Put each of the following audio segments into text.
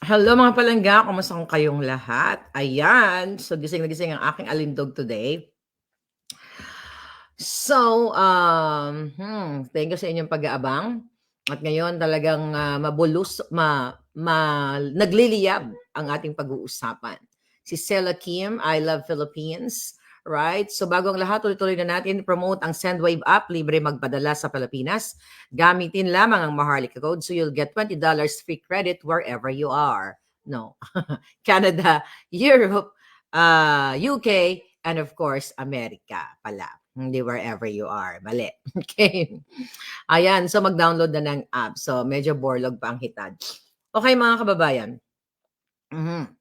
Hello mga palangga, kumusta kung kayong lahat? Ayan, so gising na gising ang aking alindog today. So, thank you sa inyong pag-aabang. At ngayon talagang nagliliyab ang ating pag-uusapan. Si Stella Kim, I Love Philippines, right? So bago ang lahat, tuloy-tuloy na natin promote ang SendWave app, libre magpadala sa Pilipinas. Gamitin lamang ang Maharlika code so you'll get $20 free credit wherever you are. No, Canada, Europe, UK, and of course, America pala. Hindi wherever you are. Mali. Okay. Ayan. So, mag-download na ng app. So, medyo borlog pa ang hitad. Okay, mga kababayan. Mhm.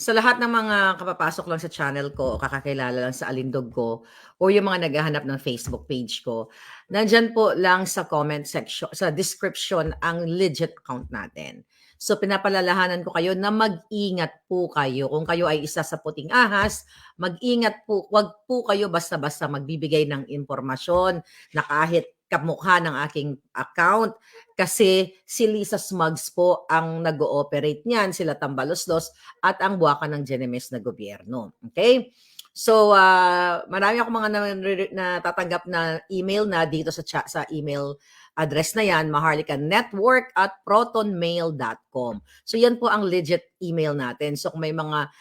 Sa lahat ng mga kapapasok lang sa channel ko o kakakilala lang sa alindog ko o yung mga naghahanap ng Facebook page ko, nandyan po lang sa comment section, sa description ang legit account natin. So pinapalalahanan ko kayo na mag-ingat po kayo. Kung kayo ay isa sa puting ahas, mag-ingat po. Huwag po kayo basta-basta magbibigay ng impormasyon na kahit kamukha ng aking account kasi si Lisa Smugs po ang nag-ooperate niyan, sila Tambaloslos at ang buwakan ng Genemes na gobyerno. Okay? So, marami akong mga natatanggap na email na dito sa email address na yan, maharlikanetwork@protonmail.com. So, yan po ang legit email natin. So, kung may mga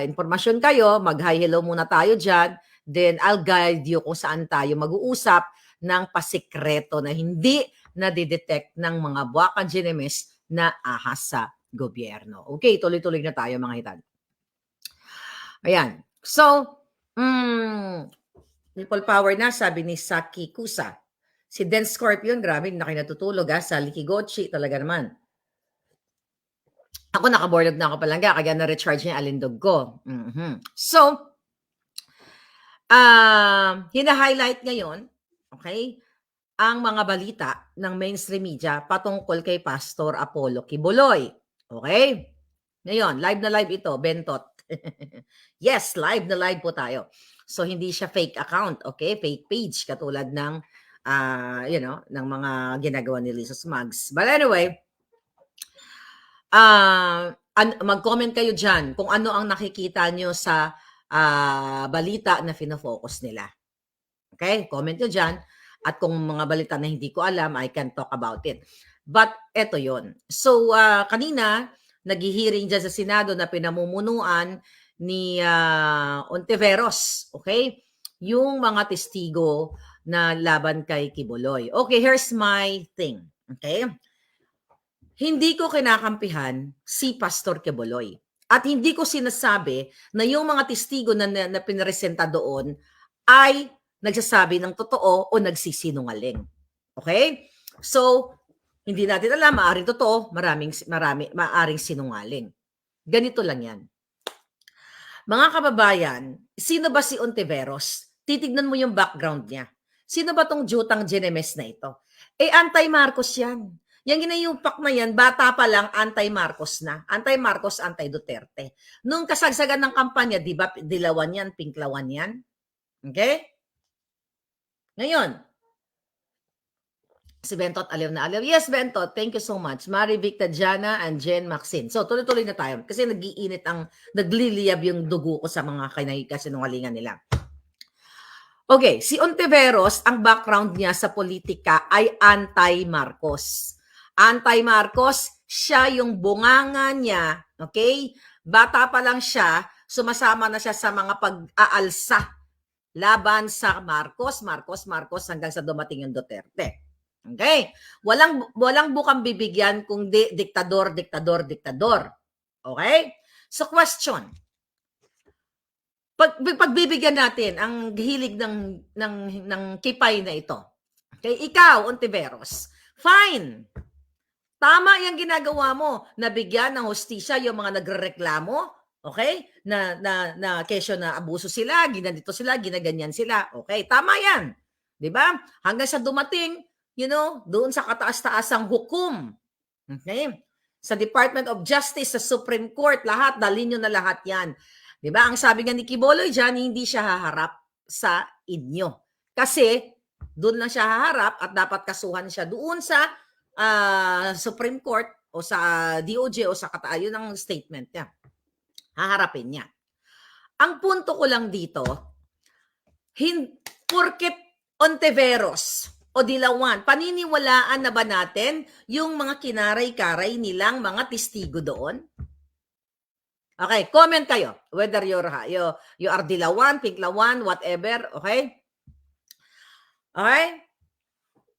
informasyon kayo, mag-hi hello muna tayo dyan. Then, I'll guide you kung saan tayo mag-uusap ng pasikreto na hindi nadidetect ng mga buwakan Genemes na ahas sa gobyerno. Okay, tuloy-tuloy na tayo mga hitan. Ayan. So, people power na, sabi ni Saki Kusa. Si Den Scorpion, grabe, nakinatutulog sa Likigochi, talaga naman. Ako nakaboard na ako palangga, kaya na-recharge niya alindog ko. So, hina-highlight ngayon, okay, ang mga balita ng mainstream media patungkol kay Pastor Apollo Kibuloy. Okay? Ngayon, live na live ito, Bentot. Yes, live na live po tayo. So, hindi siya fake account, okay? Fake page, katulad ng, ng mga ginagawa ni Lisa Smugs. But anyway, mag-comment kayo dyan kung ano ang nakikita nyo sa balita na fino-focus nila. Okay? Comment nyo dyan. At kung mga balita na hindi ko alam, I can talk about it. But eto yon. So, kanina, naghihiring dyan sa Senado na pinamumunuan ni Ontiveros. Okay? Yung mga testigo na laban kay Kibuloy. Okay, here's my thing. Okay? Hindi ko kinakampihan si Pastor Kibuloy. At hindi ko sinasabi na yung mga testigo na pinaresenta doon ay nagsasabi ng totoo o nagsisinungaling. Okay? So, hindi natin alam, maaaring totoo, maaaring sinungaling. Ganito lang yan. Mga kababayan, sino ba si Ontiveros? Titignan mo yung background niya. Sino ba tong Jutang Genemes na ito? Anti-Marcos yan. Yung ginayupak na yan, bata pa lang, anti-Marcos na. Anti-Marcos, anti-Duterte. Nung kasagsagan ng kampanya, di ba, dilawan yan, pinklawan yan? Okay? Ngayon, si Bentot, aliw na aliw. Yes, Bentot, thank you so much. Mari Victa, Jana, and Jen Maxine. So, tuloy-tuloy na tayo. Kasi nagliliyab yung dugo ko sa mga kasinungalingan nila. Okay, si Ontiveros, ang background niya sa politika ay anti-Marcos. Anti-Marcos, siya yung bunganga niya, okay? Bata pa lang siya, sumasama na siya sa mga pag-aalsa laban sa Marcos hanggang sa dumating yung Duterte. Okay? Walang bukang bibigyan kung diktador. Okay? So question. Pagbibigyan natin ang hilig ng kipay na ito. Okay? Ikaw, Ontiveros, fine. Tama yung ginagawa mo. Nabigyan ng hustisya yung mga nagrereklamo. Okay? Na kesyo na abuso sila, ginanito sila, ginaganyan sila. Okay, tama yan. 'Di ba? Hanggang sa dumating, doon sa kataas-taasang hukom. Okay? Sa Department of Justice, sa Supreme Court, lahat, dalhin nyo na lahat yan. 'Di ba? Ang sabi nga ni Kibuloy dyan, hindi siya haharap sa inyo. Kasi, doon lang siya haharap at dapat kasuhan siya doon sa Supreme Court o sa DOJ o sa yun ang statement niya. Haharapin niya. Ang punto ko lang dito, porket Ontiveros o Dilawan, paniniwalaan na ba natin yung mga kinaray-karay nilang mga testigo doon? Okay, comment kayo whether you are Dilawan, Pinklawan, whatever, okay? Okay?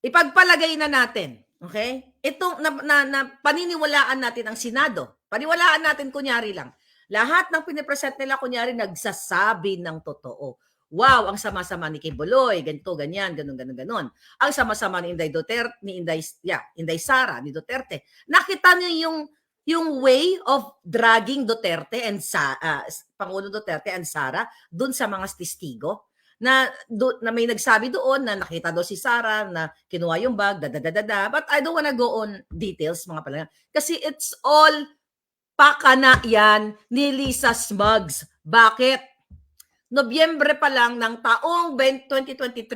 Ipagpalagay na natin, okay? Itong na paniniwalaan natin ang Senado. Paniwalaan natin kunyari lang. Lahat ng pinipresent nila kunyari nagsasabi ng totoo. Wow, ang sama-sama ni Kibuloy, ganito, ganyan, ganun. Ang sama-sama ni Inday Duterte, ni Inday Sara, ni Duterte. Nakita niyo yung way of dragging Duterte and Pangulo Duterte and Sara dun sa mga testigo na may nagsabi doon na nakita daw si Sara na kinuha yung bag, but I don't wanna go on details mga pala. Kasi it's all pakana yan ni Lisa Smugs. Bakit? Nobyembre pa lang ng taong 2023,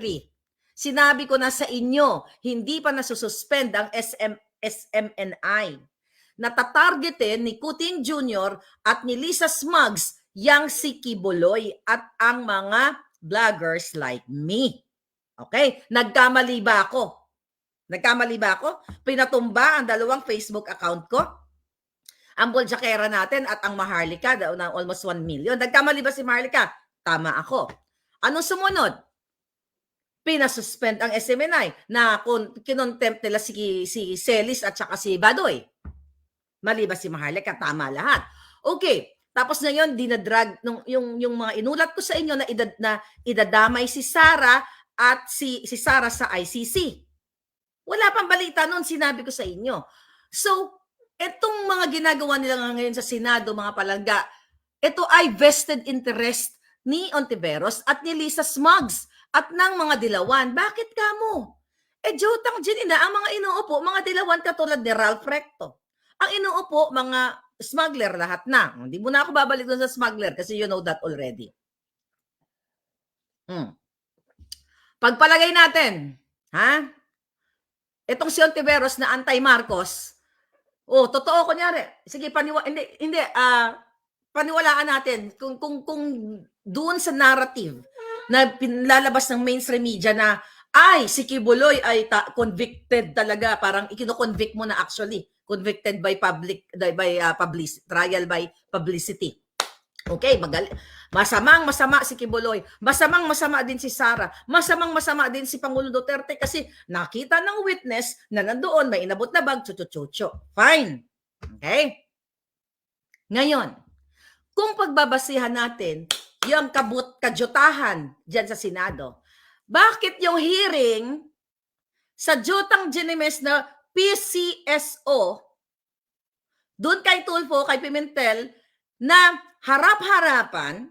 sinabi ko na sa inyo, hindi pa nasususpend ang SMNI. Natatargetin ni Kuting Jr. at ni Lisa Smugs yang si Kibuloy at ang mga vloggers like me. Okay? Nagkamali ba ako? Pinatumba ang dalawang Facebook account ko? Ang Boljakera natin at ang Maharlika, na almost 1 million. Nagkamali ba si Maharlika? Tama ako. Anong sumunod? Pinasuspend ang SMNI na kinontempt nila si Celis at saka si Badoy. Mali ba si Maharlika? Tama lahat. Okay. Tapos ngayon, dinadrag yung mga inulat ko sa inyo na idadamay si Sara at si Sara sa ICC. Wala pang balita noon, sinabi ko sa inyo. So, etong mga ginagawa nila ngayon sa Senado, mga palangga, ito ay vested interest ni Ontiveros at ni Lisa Smugs at ng mga Dilawan. Bakit kamo? Jotang Ginina, ang mga inuupo, mga Dilawan katulad ni Ralph Recto. Ang inuupo, mga smuggler lahat na. Hindi mo na ako babalik doon sa smuggler kasi you know that already. Pagpalagay natin, ha? Itong si Ontiveros na anti-Marcos, totoo kunyari. Sige, paniwalaan natin kung doon sa narrative na pinlalabas ng mainstream media na si Kibuloy ay convicted talaga, parang ikino-convict mo na actually. Convicted by trial by publicity. Okay, masamang-masama si Kibuloy. Masamang-masama din si Sara. Masamang-masama din si Pangulo Duterte kasi nakita ng witness na nandoon may inabot na bag, chucho-chucho. Fine. Okay? Ngayon, kung pagbabasihan natin yung kadyutahan dyan sa Senado, bakit yung hearing sa Jotang Ginemes na PCSO, doon kay Tulfo, kay Pimentel, na harap-harapan,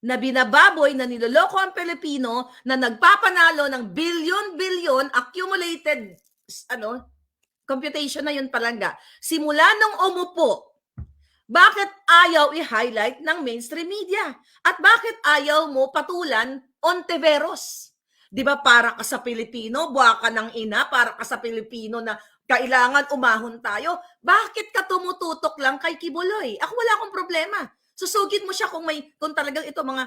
na binababoy, na niloloko ang Pilipino, na nagpapanalo ng billion-billion accumulated, computation na yun palangga. Simula nung umupo, bakit ayaw i-highlight ng mainstream media? At bakit ayaw mo patulan Ontiveros? Di ba para ka sa Pilipino, buwa ka ng ina, para ka sa Pilipino na kailangan umahon tayo? Bakit ka tumututok lang kay Kibuloy? Ako wala akong problema. Susugin mo siya kung talagang ito mga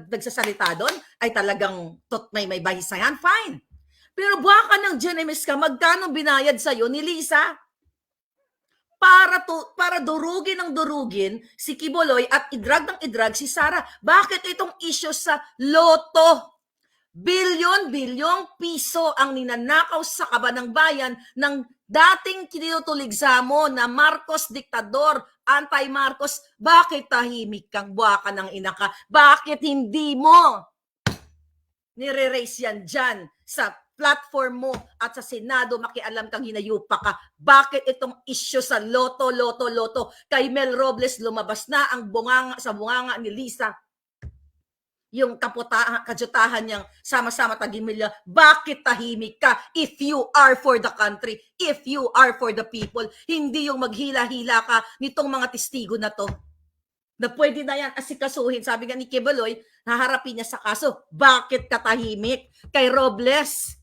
nagsasalita doon ay talagang may bahisayan, fine. Pero buwa ka ng Ginemes ka, magkano binayad sa'yo ni Lisa? Para durugin si Kibuloy at idrag si Sara. Bakit itong issue sa loto? Bilyon-bilyong piso ang ninanakaw sa kaban ng bayan ng dating tinutuligsa mo na Marcos diktador, anti-Marcos. Bakit tahimik kang buwa ka ng ina ka? Bakit hindi mo nire-raise yan dyan sa platform mo at sa Senado, makialam kang hinayupa ka? Bakit itong issue sa loto kay Mel Robles lumabas na ang bunganga ni Lisa, yung kadyutahan niyang sama-sama tagimilya? Bakit tahimik ka? If you are for the country, if you are for the people, hindi yung maghila-hila ka nitong mga testigo na to na pwede na yan asikasuhin. Sabi nga ni Kibuloy, haharapin niya sa kaso. Bakit ka tahimik kay Robles?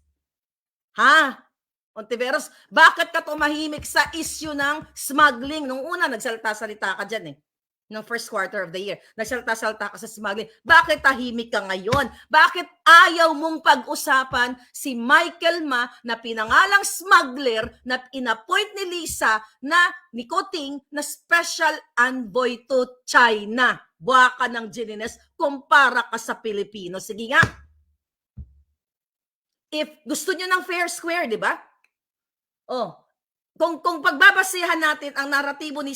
Ha? Ontiveros, bakit ka tumahimik sa issue ng smuggling? Nung una, nagsalita-salita ka dyan eh. Ng first quarter of the year. Nagsalita-salita ka sa smuggling. Bakit tahimik ka ngayon? Bakit ayaw mong pag-usapan si Michael Ma na pinangalang smuggler na inappoint ni Lisa na ni Kuting na special envoy to China? Buha ka ng Ginines, kumpara ka sa Pilipino. Sige nga. If gusto nyo ng fair square, di ba? Oh, kung pagbabasihan natin ang naratibo ni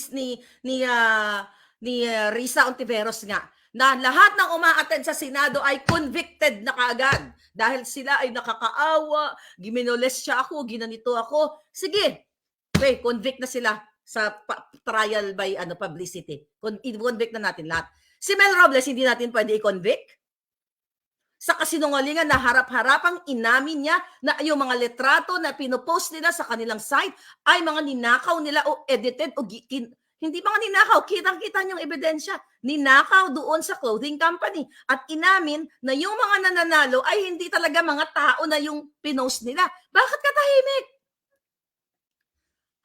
Risa Ontiveros nga, na lahat ng umaattend sa Senado ay convicted na kaagad dahil sila ay nakakaawa, giminoles siya ako, ginanito ako. Sige, okay, convict na sila sa trial by publicity. I-convict na natin lahat. Si Mel Robles, hindi natin pwede i-convict? Sa kasinungalingan na harap-harapang inamin niya na yung mga litrato na pinopost nila sa kanilang site ay mga ninakaw nila o edited o hindi mga ninakaw, kitang-kita niyong ebidensya. Ninakaw doon sa clothing company. At inamin na yung mga nananalo ay hindi talaga mga tao na yung pinost nila. Bakit ka tahimik?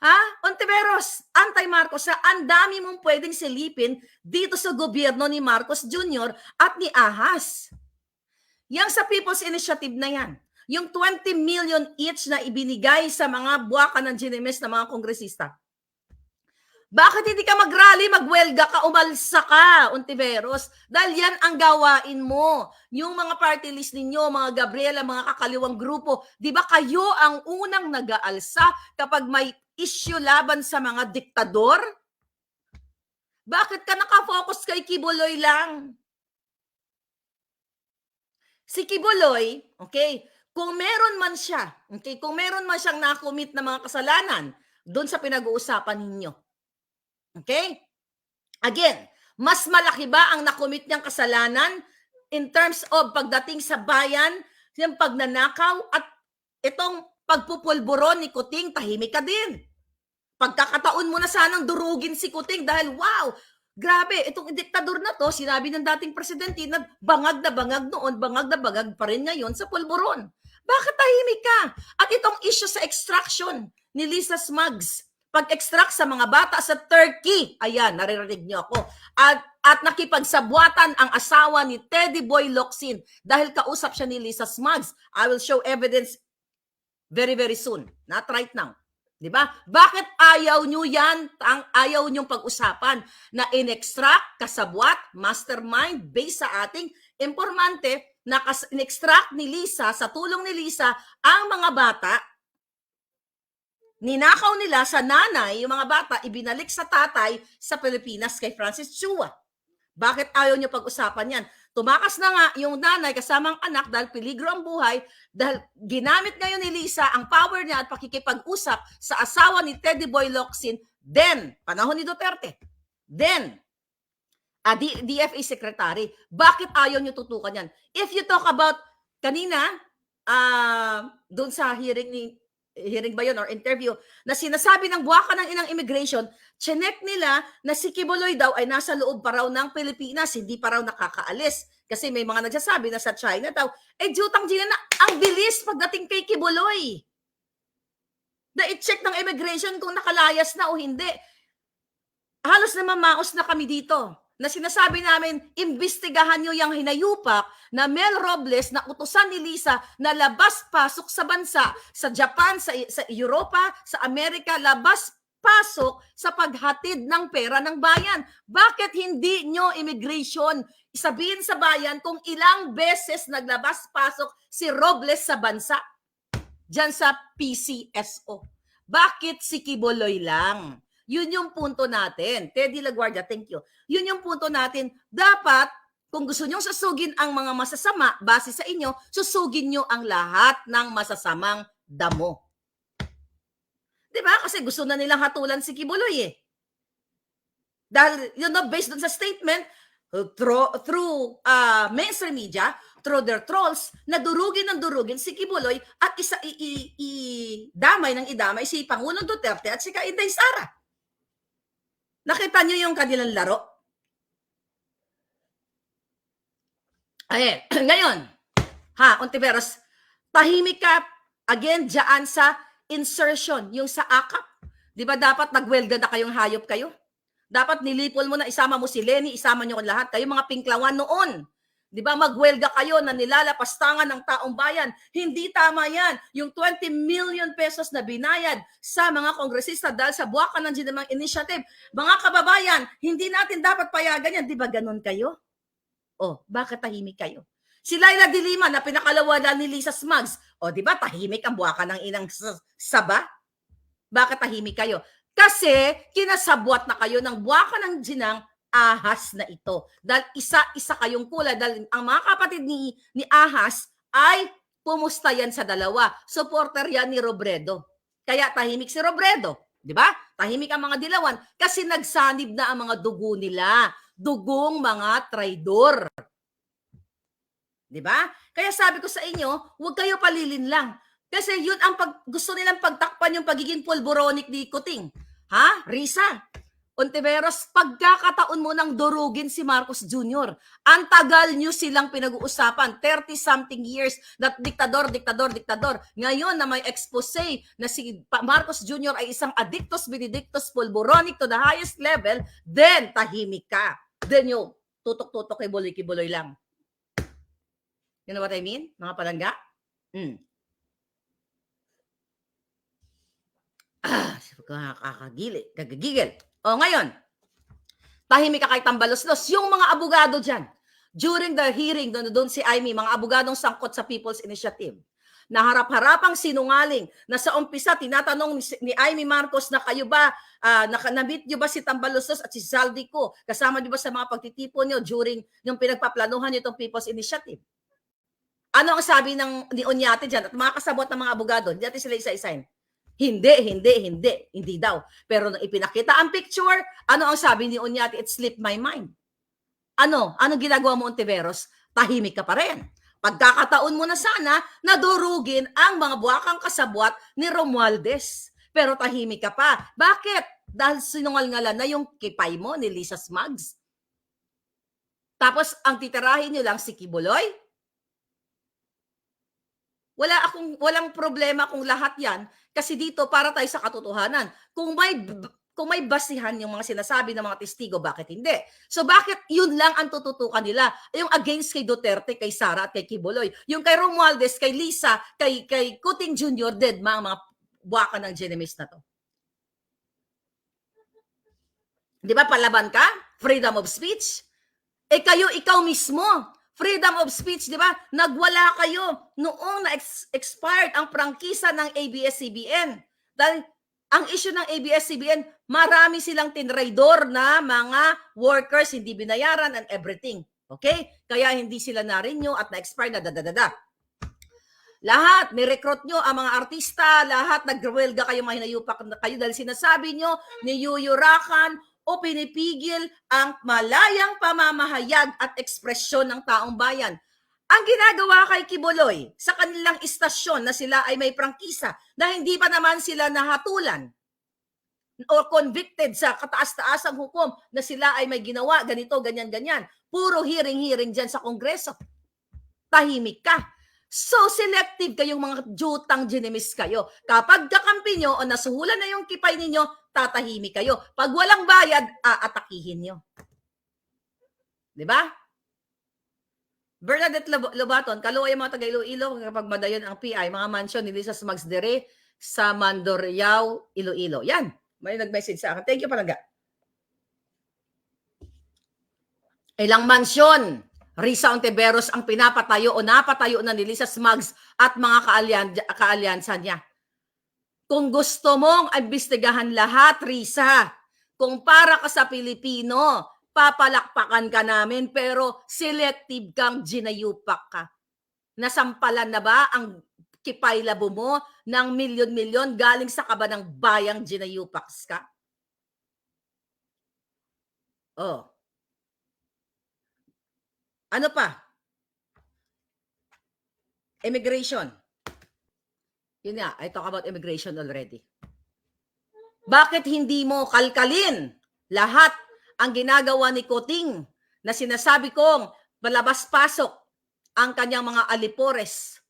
Ha? Ontiveros, anti-Marcos, ang dami mong pwedeng silipin dito sa gobyerno ni Marcos Jr. at ni Ahas. Yang sa People's Initiative na yan, yung 20 million each na ibinigay sa mga buwaka ng GNMS na mga kongresista. Bakit hindi ka mag-rally, mag-welga ka, umalsa ka, Ontiveros? Dahil yan ang gawain mo. Yung mga party list ninyo, mga Gabriela, mga kakaliwang grupo, di ba kayo ang unang nag-aalsa kapag may issue laban sa mga diktador? Bakit ka nakafocus kay Kibuloy lang? Si Kibuloy, okay, kung meron man siya, okay, kung meron man siyang nakomit na mga kasalanan doon sa pinag-uusapan ninyo, okay? Again, mas malaki ba ang nakomit niyang kasalanan in terms of pagdating sa bayan, yung pagnanakaw at itong pagpupulburon ni Kuting, tahimik ka din. Pagkakataon mo na sanang durugin si Kuting dahil wow, grabe, itong diktador na to, sinabi ng dating presidente na bangag noon, bangag na bangag pa rin ngayon sa pulburon. Bakit tahimik ka? At itong issue sa extraction ni Lisa Smugs, pag-extract sa mga bata sa Turkey, ayan, naririnig niyo ako, at nakipagsabwatan ang asawa ni Teddy Boy Locsin dahil kausap siya ni Lisa Smugs. I will show evidence very, very soon. Not right now. Diba? Bakit ayaw nyo yan? Ayaw nyong pag-usapan na in-extract, kasabwat, mastermind, based sa ating informante na in-extract ni Lisa, sa tulong ni Lisa, ang mga bata, ninakaw nila sa nanay, yung mga bata, ibinalik sa tatay sa Pilipinas kay Francis Chua. Bakit ayaw nyo pag-usapan yan? Tumakas na nga yung nanay kasamang anak dahil peligro ang buhay, dahil ginamit ngayon ni Lisa ang power niya at pakikipag-usap sa asawa ni Teddy Boy Locsin, then, panahon ni Duterte, then, DFA Secretary. Bakit ayaw nyo tutukan yan? If you talk about, kanina, doon sa hearing ba yun or interview, na sinasabi ng buwaka ng inang immigration, chinek nila na si Kibuloy daw ay nasa loob pa raw ng Pilipinas, hindi pa raw nakakaalis. Kasi may mga nagsasabi na sa China daw, jutang Gina na, ang bilis pagdating kay Kibuloy. Na i-check ng immigration kung nakalayas na o hindi. Halos na mamaos na kami dito. Na sinasabi namin, imbestigahan nyo yung hinayupak na Mel Robles na utusan ni Lisa na labas-pasok sa bansa, sa Japan, sa Europa, sa Amerika, labas-pasok sa paghatid ng pera ng bayan. Bakit hindi nyo immigration sabihin sa bayan kung ilang beses naglabas-pasok si Robles sa bansa? Diyan sa PCSO. Bakit si Kibuloy lang? Yun yung punto natin. Teddy Laguardia, thank you. Yun yung punto natin. Dapat, kung gusto nyo susugin ang mga masasama, base sa inyo, susugin nyo ang lahat ng masasamang damo. Diba? Kasi gusto na nilang hatulan si Kibuloy eh. Dahil, based on sa statement, through mainstream media, through their trolls, na durugin si Kibuloy at idamay si Pangulong Duterte at si Inday Sara. Nakita niyo yung kanilang laro? Ngayon, Ontiveros, tahimik ka again dyan sa insertion, yung sa akap. Di ba dapat nagwelga na kayong hayop kayo? Dapat nilipol mo na, isama mo si Lenny, isama nyo lahat. Kayo mga pinklawan noon. Di ba magwelga kayo na nilalapastangan ng taong bayan? Hindi tama yan. Yung 20 million pesos na binayad sa mga kongresista dahil sa buwakan ng Ginamang Initiative. Mga kababayan, hindi natin dapat payagan yan. Di ba ganun kayo? O, bakit tahimik kayo? Si Laila de Lima na pinakalawala ni Lisa Smugs. O, di ba tahimik ang buwakan ng inang Saba? Bakit tahimik kayo? Kasi kinasabwat na kayo ng buwakan ng Ginang Ahas na ito. Dahil isa-isa kayong kulay. Dahil ang mga kapatid ni Ahas ay pumusta yan sa dalawa. Supporter yan ni Robredo. Kaya tahimik si Robredo. Di ba? Tahimik ang mga dilawan kasi nagsanib na ang mga dugo nila. Dugong mga traidor. Di ba? Kaya sabi ko sa inyo, huwag kayo palilin lang. Kasi yun ang gusto nilang pagtakpan yung pagiging pulboronic ni Kuting. Ha? Risa? Ontiveros, pagkakataon mo nang durugin si Marcos Jr. Ang tagal nyo silang pinag-uusapan. 30-something years na diktador. Ngayon na may expose na si Marcos Jr. ay isang addictus benedictus pulboronic to the highest level, then tahimik ka. Then yung tutok-tutok kay Kibuloy lang. You know what I mean? Mga palangga? Kagagigil. O ngayon, tahimik ka kay Tambaloslos. Yung mga abogado dyan, during the hearing, doon si Amy, mga abogadong sangkot sa People's Initiative, na harap-harapang sinungaling, na sa umpisa, tinatanong ni Amy Marcos na kayo ba, na-meet nyo ba si Tambaloslos at si Zaldico? Kasama nyo ba sa mga pagtitipon nyo during yung pinagpaplanuhan nyo itong People's Initiative? Ano ang sabi ni Onyate dyan at mga kasabot ng mga abogado? Hindi natin sila isa-isahin. Hindi daw. Pero nung ipinakita ang picture, ano ang sabi ni Onyate? It slipped my mind. Anong ginagawa mo, Ontiveros? Tahimik ka pa rin. Pagkakataon mo na sana na durugin ang mga buwakang kasabwat ni Romualdez. Pero tahimik ka pa. Bakit? Dahil sinungal-ngalan na yung kipay mo ni Lisa Smugs. Tapos ang titirahin nyo lang si Kibuloy? Walang problema kung lahat yan kasi dito para tayo sa katotohanan. Kung may basihan yung mga sinasabi ng mga testigo, bakit hindi? So bakit yun lang ang tututukan nila? Yung against kay Duterte, kay Sara at kay Kibuloy. Yung kay Romualdez, kay Lisa, kay Kuting Jr., dead mga buwakan ng Genemis na to. Di ba palaban ka? Freedom of speech? Ikaw mismo, freedom of speech, di ba? Nagwala kayo noong na-expired ang prangkisa ng ABS-CBN. Dahil ang issue ng ABS-CBN, marami silang tinraidor na mga workers, hindi binayaran and everything. Okay? Kaya hindi sila na-renew at na-expire na dadadada. Lahat, ni-recruit nyo ang mga artista, lahat nag-welga kayo, mahinayupak na kayo dahil sinasabi nyo, niyuyurakan o pinipigil ang malayang pamamahayag at ekspresyon ng taong bayan. Ang ginagawa kay Kibuloy sa kanilang istasyon na sila ay may prangkisa na hindi pa naman sila nahatulan o convicted sa kataas-taasang hukom na sila ay may ginawa, ganito, ganyan. Puro hearing dyan sa Kongreso. Tahimik ka. So selective kayong mga jutang Genemis kayo. Kapag kakampi nyo o nasuhulan na yung kipay ninyo, tatahimik kayo. Pag walang bayad, aatakihin nyo. Diba? Bernadette Lobaton, kaluwa yung mga taga-Iloilo kapag madayon ang PI, mga mansyon ni Lisa Smugs Dere sa Mandorriao, Iloilo. Yan, may nag-message sa akin. Thank you palaga. Ilang mansyon, Risa Ontiveros ang pinapatayo o napatayo na ni Lisa Smugs at mga kaalyansa niya. Kung gusto mong imbestigahan lahat, Risa, kung para ka sa Pilipino, papalakpakan ka namin pero selective kang ginayupak ka. Nasampalan na ba ang kipay labo mo ng milyon-milyon galing sa kabanang bayang ginayupaks ka? Oh. Ano pa? Immigration. Yun nga, I talk about immigration already. Bakit hindi mo kalkalin lahat ang ginagawa ni Kuting na sinasabi kong palabas-pasok ang kanyang mga alipores?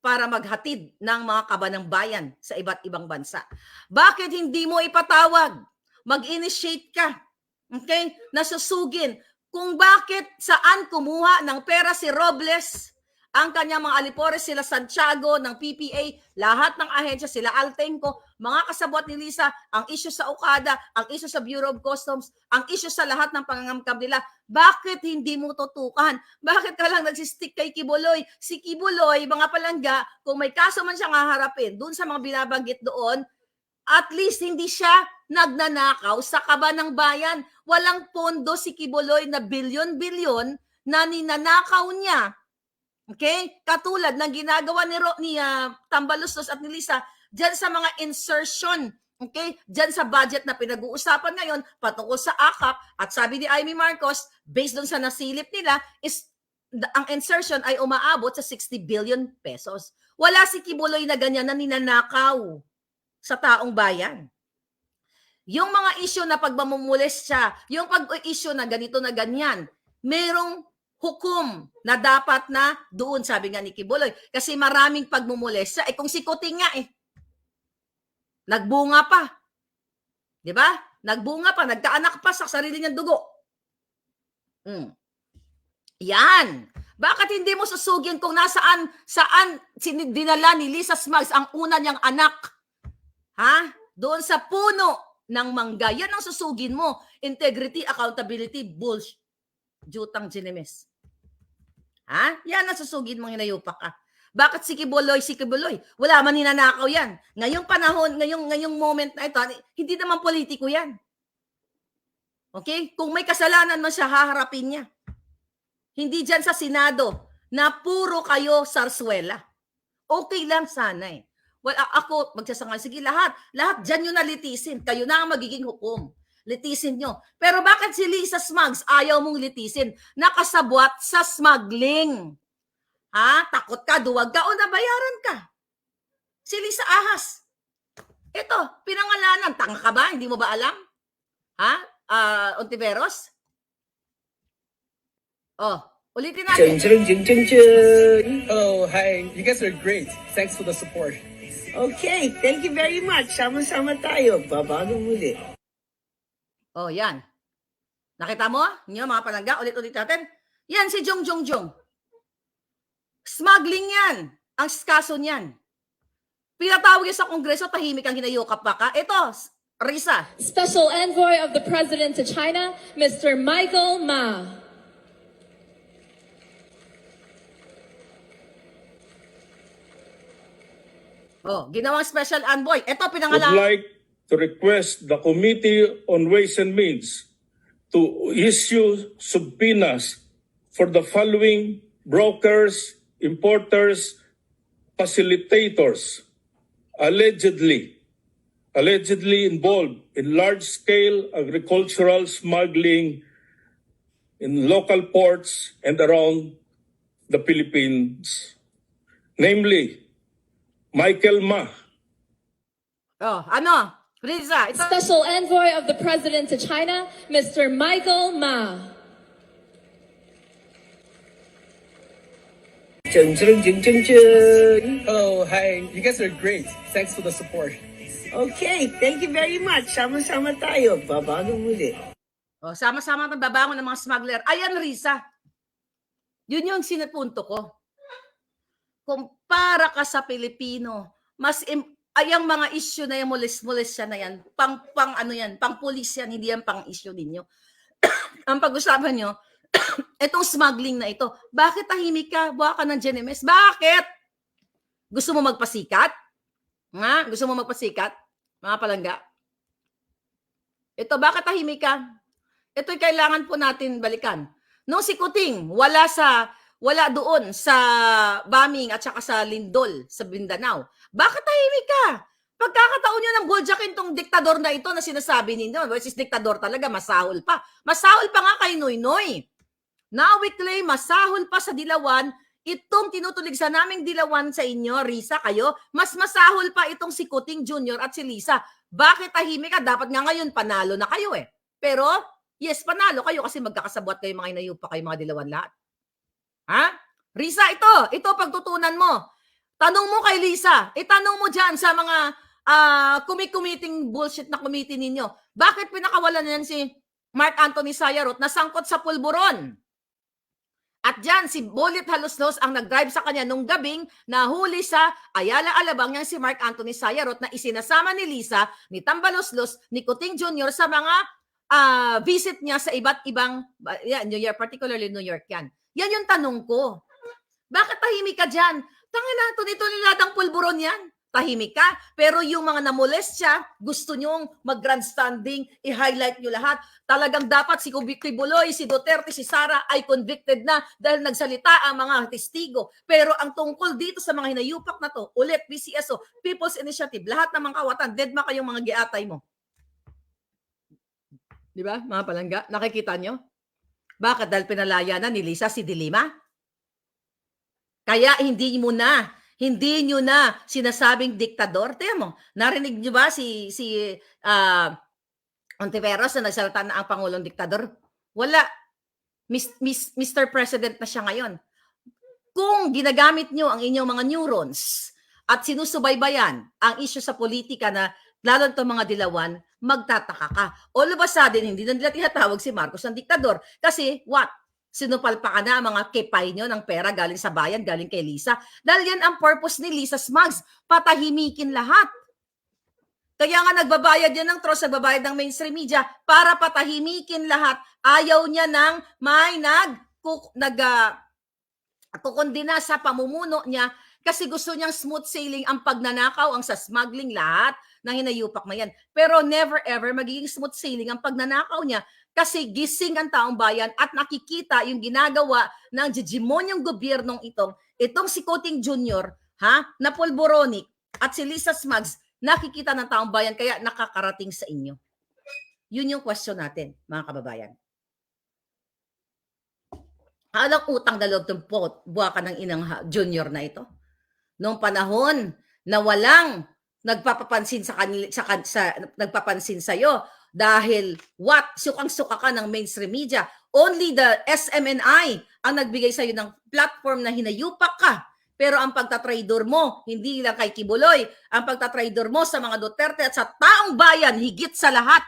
para maghatid ng mga kabanang bayan sa iba't ibang bansa. Bakit hindi mo ipatawag? Mag-initiate ka. Okay? Nasusugin kung bakit saan kumuha ng pera si Robles, ang kanyang mga alipores, sila Santiago ng PPA, lahat ng ahensya, sila Altenco, mga kasabwat ni Lisa, ang issue sa Okada, ang issue sa Bureau of Customs, ang issue sa lahat ng pangangamkam nila. Bakit hindi mo tutukan? Bakit ka lang nagsistick kay Kibuloy? Si Kibuloy, mga palangga, kung may kaso man siyang haharapin, dun sa mga binabanggit doon, at least hindi siya nagnanakaw sa kabanang bayan. Walang pondo si Kibuloy na bilyon-bilyon na ninanakaw niya. Okay? Katulad ng ginagawa ni Tambaluslos at ni Lisa dyan sa mga insertion. Okay? Dyan sa budget na pinag-uusapan ngayon patungkol sa AKAP, at sabi ni Amy Marcos, based doon sa nasilip nila, is ang insertion ay umaabot sa 60 billion pesos. Wala si Kibuloy na ganyan na ninanakaw sa taong bayan. Yung mga issue na pagmamumulis siya, yung pag-issue na ganito na ganyan, merong hukom na dapat na doon, sabi nga ni Kibuloy. Kasi maraming pagmumulis siya. Kung si Kuting nga nagbunga pa. Di ba? Nagbunga pa, nagkaanak pa sa sarili niyang dugo. Yan. Bakit hindi mo susugin kung saan dinala ni Lisa Smugs ang una niyang anak? Ha? Doon sa puno ng mangga. Yan ang susugin mo. Integrity, accountability, bullshit. Jutang Ginemes. Ha? Yan ang susugin mong hinayupak ka. Bakit si Kibuloy? Wala man ninanakaw yan. Ngayong panahon, ngayong moment na ito, hindi naman politiko yan. Okay? Kung may kasalanan man siya, haharapin niya. Hindi dyan sa Senado na puro kayo sarswela. Okay lang sana eh. Well, ako, magsasangay, sige lahat dyan nyo na litisin. Kayo na ang magiging hukom. Litisin nyo. Pero bakit si Lisa Smugs ayaw mong litisin? Nakasabwat sa smuggling. Ha? Takot ka, duwag ka, o nabayaran ka. Si Lisa Ahas. Ito, pinangalanan. Tanga ka ba? Hindi mo ba alam? Ha? Ontiveros? Oh, ulitin natin. Hello, hi. You guys are great. Thanks for the support. Okay, thank you very much. Sama-sama tayo. Babago muli. Oh, yan. Nakita mo? Niyo mga palangga, ulit-ulit natin. Yan si Jong. Smuggling yan. Ang kaso niyan. Pinatawag sa Kongreso, tahimik ang hinayukap pa ka. Ito, Risa. Special Envoy of the President to China, Mr. Michael Ma. Oh, ginawang special envoy. Ito, Would pinangalan. like to request the Committee on Ways and Means to issue subpoenas for the following brokers, importers, facilitators allegedly involved in large-scale agricultural smuggling in local ports and around the Philippines. Namely, Michael Ma, Oh, ano? Risa, ito. Special Envoy of the President to China, Mr. Michael Ma. Hello, hi. You guys are great. Thanks for the support. Okay, thank you very much. Sama-sama tayo. Babago muli. Oh, sama-sama ng babangon ng mga smuggler. Ayan, Risa. Yun yung sinapunto ko. Kung para ka sa Pilipino, ayang mga issue na yung mulis-mulis siya na yan, pang pulis yan, hindi yan pang issue ninyo. Ang pag-usapan nyo, itong smuggling na ito, bakit tahimik ka? Buha ka ng Ginemes? Bakit? Gusto mo magpasikat? Nga? Gusto mo magpasikat? Mga palangga? Ito, bakit tahimik ka? Ito'y kailangan po natin balikan. Nung si Kuting, wala doon sa bombing at saka sa Lindol, sa Mindanao. Bakit tahimik ka? Pagkakataon nyo ng goldjackin tong diktador na ito na sinasabi ninyo, which is diktador talaga, masahol pa. Masahol pa nga kay Noynoy. Now we claim, masahol pa sa Dilawan, itong tinutulig sa naming Dilawan sa inyo, Risa, kayo, mas masahol pa itong si Kuting Jr. at si Lisa. Bakit tahimik ka? Dapat nga ngayon, panalo na kayo eh. Pero, yes, panalo kayo kasi magkakasabwat kayo mga inayupa kayo mga Dilawan lahat. Ha? Risa, ito pagtutunan mo. Tanong mo kay Lisa, itanong mo dyan sa mga committing bullshit na committee ninyo. Bakit pinakawalan na yan si Mark Anthony Sayarot na sangkot sa pulburon? At dyan, si Bullet Haluslos ang nag-drive sa kanya nung gabing nahuli sa Ayala Alabang niyang si Mark Anthony Sayarot na isinasama ni Lisa, ni Tambaloslos, ni Kuting Jr. sa mga visit niya sa iba't ibang, New York, particularly New York yan. Yan yung tanong ko. Bakit tahimik ka dyan? Tangina, tunituladang pulburon yan. Tahimik ka. Pero yung mga namolest siya, gusto nyong mag-grandstanding, i-highlight nyo lahat. Talagang dapat si Kibuloy, si Duterte, si Sara ay convicted na dahil nagsalita ang mga testigo. Pero ang tungkol dito sa mga hinayupak na to, ulit, PCSO, People's Initiative, lahat ng mga kawatan, deadma kayong mga giatay mo. Di ba, mga palangga? Nakikita nyo? Bakit? Dahil pinalaya na ni Lisa si Dilima? Kaya hindi nyo na sinasabing diktador. Tingnan mo, narinig nyo ba si Ontiveros na nagsalita na ang Pangulong diktador? Wala. Mr. President na siya ngayon. Kung ginagamit nyo ang inyong mga neurons at sinusubaybayan ang issue sa politika na lalo itong mga dilawan, magtataka ka. All of a sudden, hindi na nila tinatawag si Marcos ng diktador. Kasi what? Sinupalpakan na ang mga kipay nyo ng pera galing sa bayan, galing kay Lisa. Dahil yan ang purpose ni Lisa Smugs, patahimikin lahat. Kaya nga nagbabayad yan ng trust, nagbabayad ng mainstream media para patahimikin lahat. Ayaw niya ng may kukundina sa pamumuno niya kasi gusto niyang smooth sailing ang pagnanakaw, ang sa smuggling lahat na hinayupak na yan. Pero never ever magiging smooth sailing ang pagnanakaw niya kasi gising ang taong bayan at nakikita yung ginagawa ng hegemonyong gobyernong itong si Kuting Jr., na pulboronic at si Lisa Smugs, nakikita ng taong bayan kaya nakakarating sa inyo. Yun yung question natin, mga kababayan. Alang utang na loob itong buwaka ng inang junior na ito. Noong panahon na walang nagpapapansin nagpapansin sa iyo dahil sukang-suka ka ng mainstream media. Only the SMNI ang nagbigay sa iyo ng platform na hinayupak ka. Pero ang pagtatraidor mo, hindi lang kay Kibuloy, ang pagtatraidor mo sa mga Duterte at sa taong bayan, higit sa lahat,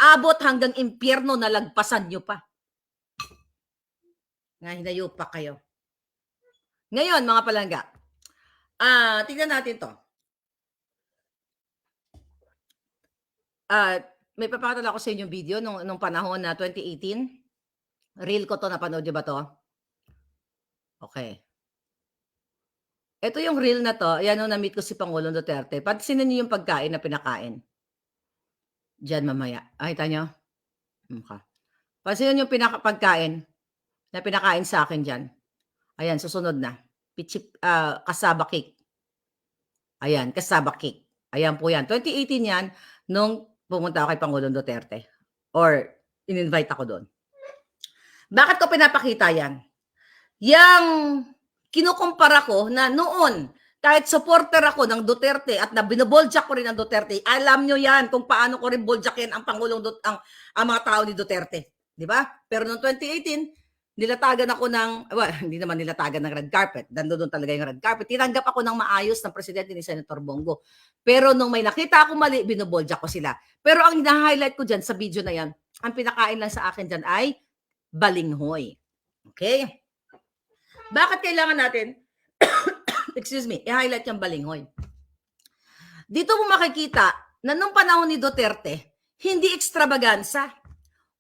abot hanggang impyerno na lagpasan nyo pa. Nga hinayupak kayo. Ngayon, mga palangga, tignan natin to. May papatala ako sa inyong video nung panahon na 2018. Reel ko to, napanood nyo ba to? Okay. Ito yung reel na to, yan nung na-meet ko si Pangulong Duterte. Pansinin niyo yung pagkain na pinakain. Diyan mamaya. Kita nyo? Okay. Pansinin yung pagkain na pinakain sa akin dyan. Ayan, susunod na. Kasaba cake. Ayan, kasaba cake. Ayan po yan. 2018 yan, nung pumunta ako kay Pangulong Duterte. Or, in-invite ako doon. Bakit ko pinapakita yan? Yang kinukumpara ko na noon, kahit supporter ako ng Duterte at na binoboljak ko rin ng Duterte, alam nyo yan kung paano ko rin boljakin ang Pangulong ang mga tao ni Duterte. Di ba? Pero noong 2018, nilatagan ako hindi naman nilatagan ng red carpet. Doon talaga yung red carpet. Tinanggap ako ng maayos ng presidente ni Senator Bongo. Pero nung may nakita ako mali, binoboljak ko sila. Pero ang hina-highlight ko dyan sa video na yan, ang pinakain lang sa akin dyan ay balinghoy. Okay? Bakit kailangan natin, i-highlight yung balinghoy? Dito mo makikita na nung panahon ni Duterte, hindi extravaganza.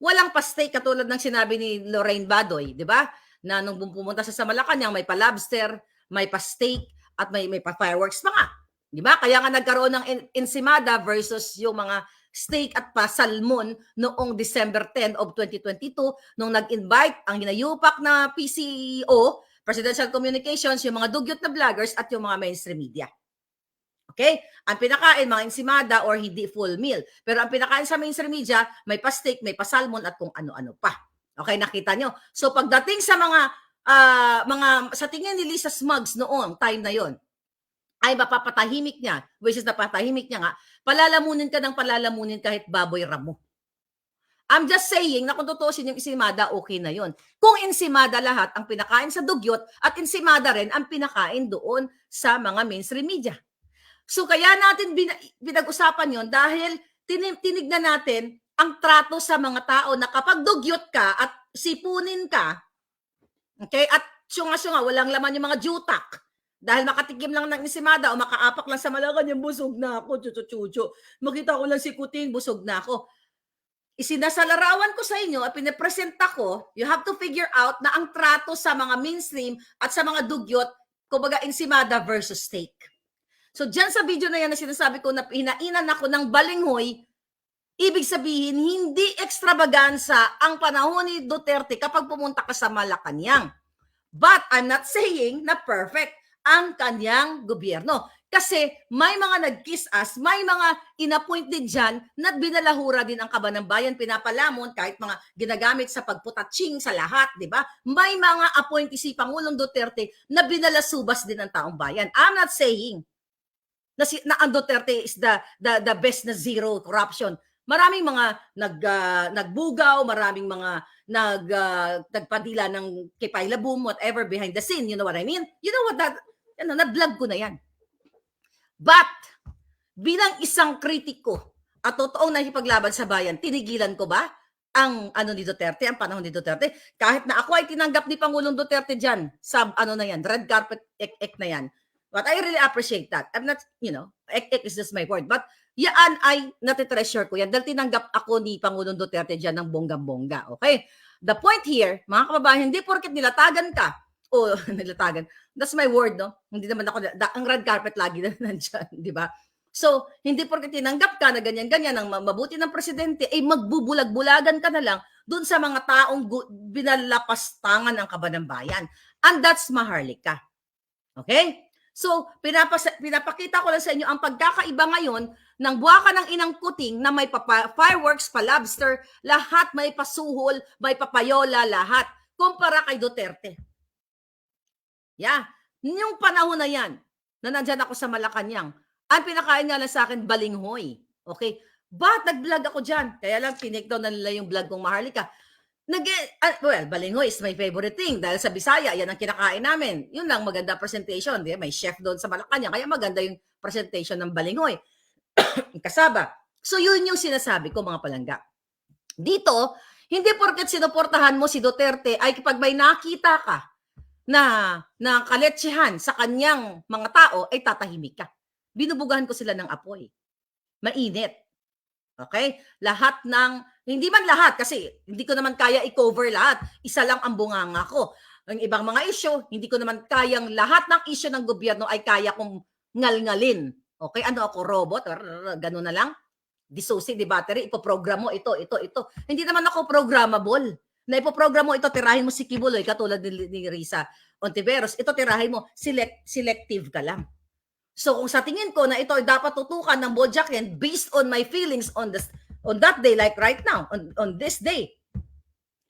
Walang pa-steak katulad ng sinabi ni Lorraine Badoy, di ba? Na nung pumunta sa Malacanang, may pa-lobster, may pa-steak, at may pa-fireworks pa nga. Di ba? Kaya nga nagkaroon ng ensimada versus yung mga steak at pa-salmon noong December 10 of 2022 nung nag-invite ang hinayupak na PCO, Presidential Communications, yung mga dugyot na vloggers at yung mga mainstream media. Okay? Ang pinakain, mga ensimada or hindi full meal. Pero ang pinakain sa mainstream media, may pa-steak, may pa-salmon at kung ano-ano pa. Okay, nakita nyo? So pagdating sa sa tingin ni Lisa Smugs noong time na yon, ay mapapatahimik niya, which is napatahimik niya nga, palalamunin ka ng palalamunin kahit baboy ramo. I'm just saying na kung tutuusin yung ensimada, okay na yon. Kung ensimada lahat ang pinakain sa dugyot at ensimada rin ang pinakain doon sa mga mainstream media. So kaya natin pinag-usapan yon dahil tinignan natin ang trato sa mga tao na kapag dugyot ka at sipunin ka, okay, at syunga-syunga, walang laman yung mga jutak, dahil makatikim lang ng ensimada o makaapak lang sa Malacan, yung busog na ako, chuchu-chuchu. Makita ko lang si Kuting, busog na ako. Isinasalarawan ko sa inyo at pinapresenta ko, you have to figure out na ang trato sa mga mainstream at sa mga dugyot, kumbaga ensimada versus steak. So dyan sa video na yan na sinasabi ko na hinainan ako ng balinghoy, ibig sabihin hindi extravaganza ang panahon ni Duterte kapag pumunta ka sa Malacanang. But I'm not saying na perfect ang kanyang gobyerno. Kasi may mga nag-kiss us, may mga inappoint din dyan na binalahura din ang Kaban ng Bayan, pinapalamon kahit mga ginagamit sa pagputatsing sa lahat, di ba? May mga appointee si Pangulong Duterte na binalasubas din ng taong bayan. I'm not saying na ang Duterte is the best na zero corruption. Maraming mga nagbugaw, maraming mga nagpadila ng kipailabum, whatever, behind the scene. You know what I mean? You know what na-vlog ko na yan. But, bilang isang kritiko at totoong nakipaglaban sa bayan, tinigilan ko ba ang ni Duterte, ang panahon ni Duterte? Kahit na ako ay tinanggap ni Pangulong Duterte dyan sa na yan, red carpet ek na yan. But I really appreciate that. I'm not, ek is just my word. But yan ay natitreasure ko yan dahil tinanggap ako ni Pangulong Duterte dyan ng bonggang-bongga. Okay? The point here, mga kababayan, hindi porket nilatagan ka, nilatagan. That's my word, no? Hindi naman ako, ang red carpet lagi na nandyan, di ba? So, hindi porket tinanggap ka na ganyan-ganyan ang mabuti ng presidente, magbubulag-bulagan ka na lang dun sa mga taong binalapastangan ng Kaban ng Bayan. And that's Maharlika. Okay? So, pinapakita ko lang sa inyo ang pagkakaiba ngayon ng buwaka ng Inang Kuting na may fireworks, pa-lobster, lahat may pasuhol, may papayola, lahat. Kumpara kay Duterte. Yeah. Yung panahon na yan, na nandyan ako sa Malacanang, ang pinakain nga lang sa akin, balinghoy. Okay? But nag-vlog ako dyan. Kaya lang, tinake down na nila yung vlog kong Maharlika. Balinghoy is my favorite thing. Dahil sa Bisaya, yan ang kinakain namin. Yun lang, maganda presentation. Di? May chef doon sa Malacanang. Kaya maganda yung presentation ng balinghoy. Kasaba. So yun yung sinasabi ko, mga palangga. Dito, hindi porket sinuportahan mo si Duterte ay kapag may nakita ka na kaletsehan sa kanyang mga tao, ay tatahimik ka. Binubugahan ko sila ng apoy. Mainit. Okay? Lahat hindi man lahat kasi hindi ko naman kaya i-cover lahat. Isa lang ang bunganga ko. Ang ibang mga issue, hindi ko naman kayang lahat ng issue ng gobyerno ay kaya kong ngalngalin. Okay? Ano ako, robot? Ganun na lang. Dissociate the battery, ipoprogram mo ito. Hindi naman ako programmable. Na ipoprogram mo ito, tirahin mo si Kibuloy, katulad ni Risa Ontiveros, ito tirahin mo, selective ka lang. So kung sa tingin ko na ito ay dapat tutukan ng Bojackien based on my feelings on that day, like right now, on this day,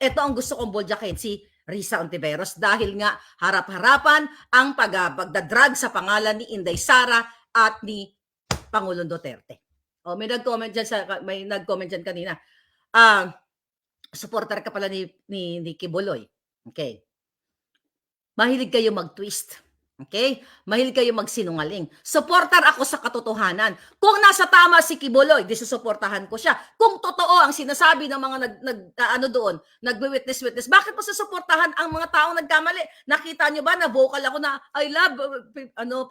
ito ang gusto kong Bojackien, si Risa Ontiveros, dahil nga harap-harapan ang pagdadrag sa pangalan ni Inday Sara at ni Pangulong Duterte. May nag-comment dyan kanina. Supporter ka pala ni Kibuloy. Okay. Mahilig kayo mag-twist. Okay? Mahilig kayo magsinungaling. Supporter ako sa katotohanan. Kung nasa tama si Kibuloy, susuportahan ko siya. Kung totoo ang sinasabi ng mga nagwi-witness, bakit mo susuportahan ang mga taong nagkamali? Nakita nyo ba na vocal ako na I love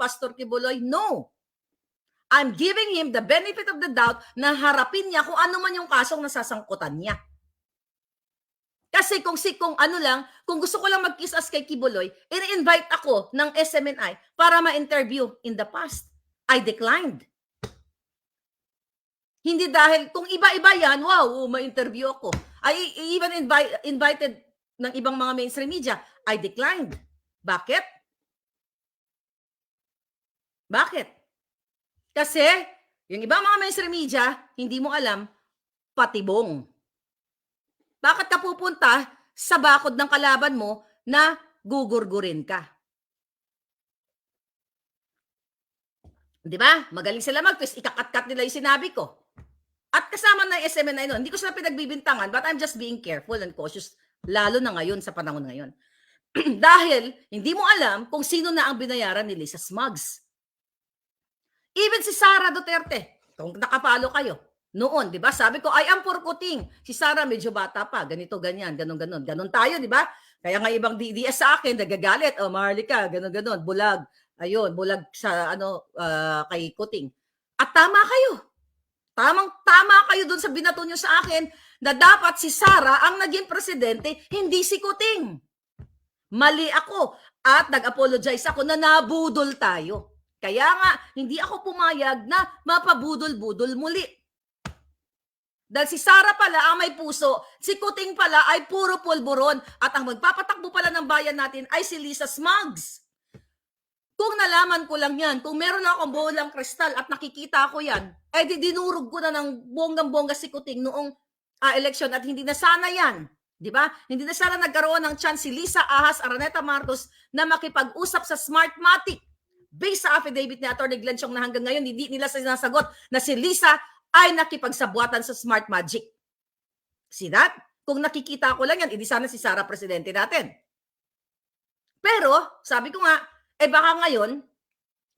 Pastor Kibuloy? No. I'm giving him the benefit of the doubt na harapin niya kung ano man yung kasong nasasangkutan niya. Kasi kung gusto ko lang mag-kiss-ass kay Kibuloy, in-invite ako ng SMNI para ma-interview in the past. I declined. Hindi dahil, kung iba-iba yan, wow, ma-interview ako. I even invited ng ibang mga mainstream media. I declined. Bakit? Kasi, yung ibang mga mainstream media, hindi mo alam, patibong. Bakit ka pupunta sa bakod ng kalaban mo na gugurgurin ka? Di ba? Magaling sila mag-twist. Ikakat-kat nila yung sinabi ko. At At kasama na yung SMNI nun. Hindi ko sila pinagbibintangan, but I'm just being careful and cautious, lalo na ngayon, sa panahon ngayon. Dahil hindi mo alam kung sino na ang binayaran ni Lisa Smugs. Even si Sara Duterte, kung nakapalo kayo, noon, di ba? Sabi ko, I am for Kuting. Si Sara medyo bata pa, ganito, ganyan, ganon. Ganon tayo, di ba? Kaya nga ibang DDS sa akin, nagagalit, Marlica, ganon, bulag. Ayun, bulag sa kay Kuting. At tama kayo. Tama kayo dun sa binato nyo sa akin na dapat si Sara ang naging presidente, hindi si Kuting. Mali ako at nag-apologize ako na nabudol tayo. Kaya nga, hindi ako pumayag na mapabudol-budol muli. Dahil si Sara pala ang may puso, si Kuting pala ay puro pulburon at ang magpapatakbo pala ng bayan natin ay si Lisa Smugs. Kung nalaman ko lang yan, kung meron akong bolang kristal at nakikita ko yan, eh dinurog ko na ng bonggang-bongga si Kuting noong eleksyon at hindi na sana yan. Di ba? Hindi na sana nagkaroon ng chance si Lisa Ahas Araneta Marcos na makipag-usap sa Smartmatic. Based sa affidavit ni Atty. Glenn Chong na hanggang ngayon, hindi nila sinasagot na si Lisa ay nakipagsabwatan sa Smartmagic. See that? Kung nakikita ko lang yan, hindi sana si Sara presidente natin. Pero, sabi ko nga, baka ngayon,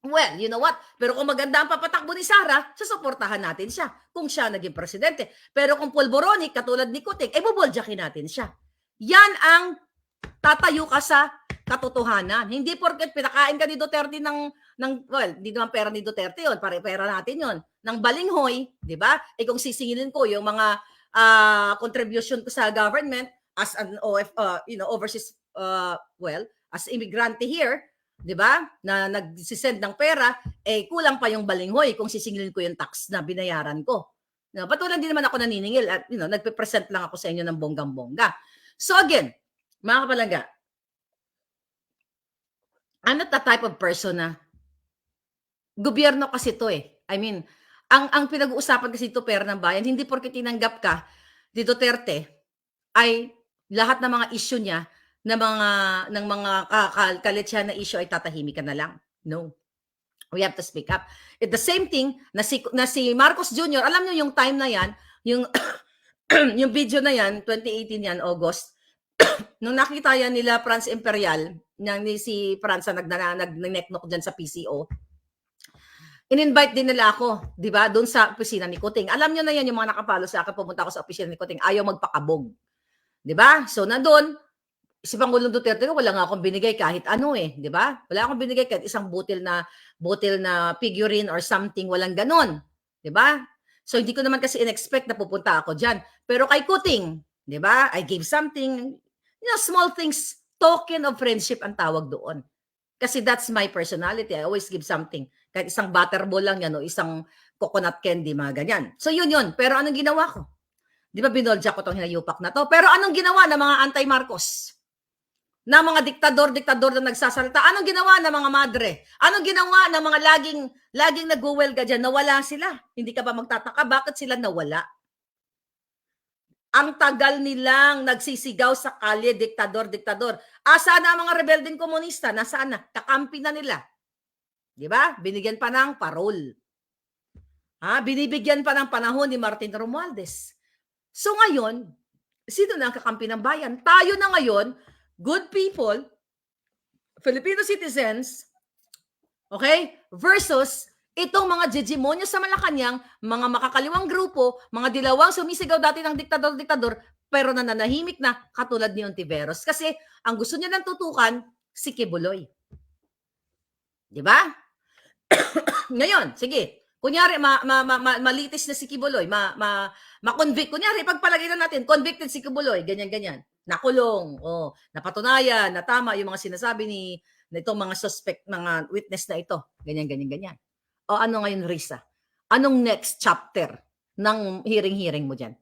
well, you know what? Pero kung maganda ang papatakbo ni Sara, sasuportahan natin siya kung siya naging presidente. Pero kung pulboronic, katulad ni Kuting, buboljakin natin siya. Yan ang tatayo ka sa katotohanan. Hindi porket pinakain ka ni Duterte well, hindi naman pera ni Duterte yun, pera natin yun, ng balinghoy, di ba? Kung sisingilin ko yung mga contribution ko sa government as an overseas, as immigrante here, di ba? Na nagsisend ng pera, kulang pa yung balinghoy kung sisingilin ko yung tax na binayaran ko. No, patuloy din naman ako naniningil at nagpe-present lang ako sa inyo ng bonggang-bongga. So again, mga kapalangga, I'm not the type of person na gobyerno kasi to I mean, ang pinag-uusapan kasi ito pera ng bayan, hindi porke tinanggap ka ni Duterte ay lahat ng mga issue niya ng mga kalitsyan na issue ay tatahimik ka na lang. No. We have to speak up. It's the same thing na si Marcos Jr., alam niyo yung time na yan, yung yung video na yan, 2018 yan, August, nung nakita yan nila Franz Imperial, ni si Franz na nag-necknock dyan sa PCO, in-invite din nila ako, di ba, doon sa opisina ni Kuting. Alam nyo na yan, yung mga nakapalo sa akin, pumunta ako sa opisina ni Kuting, ayaw magpakabog. Di ba? So, nandun, si Pangulong Duterte, wala nga akong binigay kahit ano di ba? Wala akong binigay kahit isang butil na figurine or something, walang ganon. Di ba? So, hindi ko naman kasi in-expect na pupunta ako dyan. Pero kay Kuting, di ba, I gave something, small things, token of friendship ang tawag doon. Kasi that's my personality. I always give something. Kahit isang butterball lang yan o isang coconut candy, mga ganyan. So yun. Pero anong ginawa ko? Di ba binolja ko tong hinayupak na to? Pero anong ginawa ng mga anti-Marcos? Na mga diktador na nagsasalita? Anong ginawa ng mga madre? Anong ginawa ng mga laging nag-welga dyan? Nawala sila. Hindi ka ba magtataka? Bakit sila nawala? Ang tagal nilang nagsisigaw sa kalye, diktador. Asa na ang mga rebeldeng komunista? Nasaan na? Kakampi na nila. Di ba? Binigyan pa ng parol. Binibigyan pa ng panahon ni Martin Romualdez. So ngayon, sino na ang kakampi ng bayan? Tayo na ngayon, good people, Filipino citizens, okay, versus itong mga hegemonyo sa Malacanang, mga makakaliwang grupo, mga dilawang sumisigaw dati ng diktador, pero nananahimik na katulad ni Ontiveros. Kasi ang gusto niya ng tutukan, si Kibuloy. Di ba? Ngayon, sige, kunyari malitis na si Kibuloy, ma-convict. Kunyari, pagpalagay na natin, convicted si Kibuloy, ganyan. Nakulong, napatunayan, na tama yung mga sinasabi ni itong mga suspect, mga witness na ito, ganyan. O ano ngayon, Risa? Anong next chapter ng hearing mo dyan?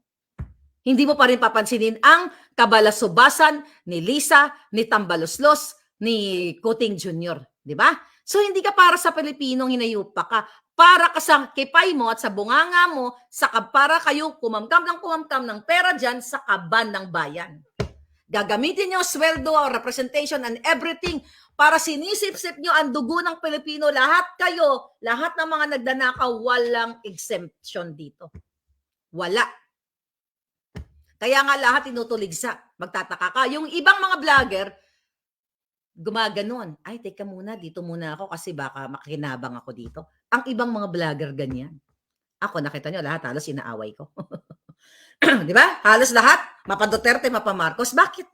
Hindi mo pa rin papansinin ang kabalasubasan ni Lisa, ni Tambaloslos, ni Kuting Jr. Di ba? So hindi ka para sa Pilipinong hinayupa ka. Para ka sa kipay mo at sa bunganga mo, para kayo kumamkam ng pera dyan sa kaban ng bayan. Gagamitin nyo sweldo, representation, and everything para sinisip-sip nyo ang dugo ng Pilipino. Lahat kayo, lahat ng mga nagdanakaw, walang exemption dito. Wala. Kaya nga lahat tinutuligsa. Magtataka ka. Yung ibang mga vlogger, gumaganon. Ay, teka muna, dito muna ako kasi baka makinabang ako dito. Ang ibang mga vlogger ganyan. Ako, nakita nyo, lahat halos inaaway ko. Di ba? Halos lahat, mapa Duterte, mapa Marcos. Bakit?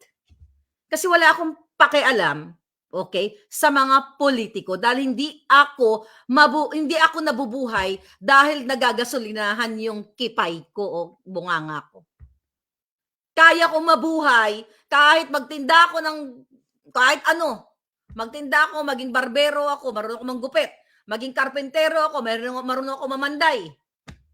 Kasi wala akong pakialam, okay, sa mga politiko dahil hindi ako nabubuhay dahil nagagasolinahan yung kipay ko o bunganga ko. Kaya ko mabuhay kahit magtinda ako ng kahit ano. Magtinda ako, maging barbero ako, marunong ako manggupit. Maging karpentero ako, marunong ako mamanday.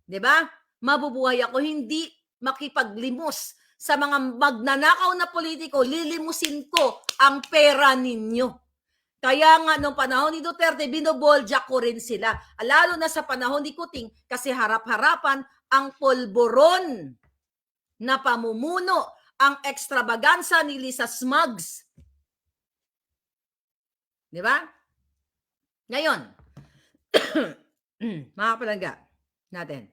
'Di ba? Mabubuhay ako, hindi makipaglimos sa mga magnanakaw na politiko. Lilimusin ko ang pera ninyo. Kaya nga nung panahon ni Duterte, binobolja ko rin sila. Lalo na sa panahon ni Kuting kasi harap-harapan ang polboron na pamumuno, ang ekstravagansa ni Lisa Smugs. Di ba? Ngayon, mga palangga natin.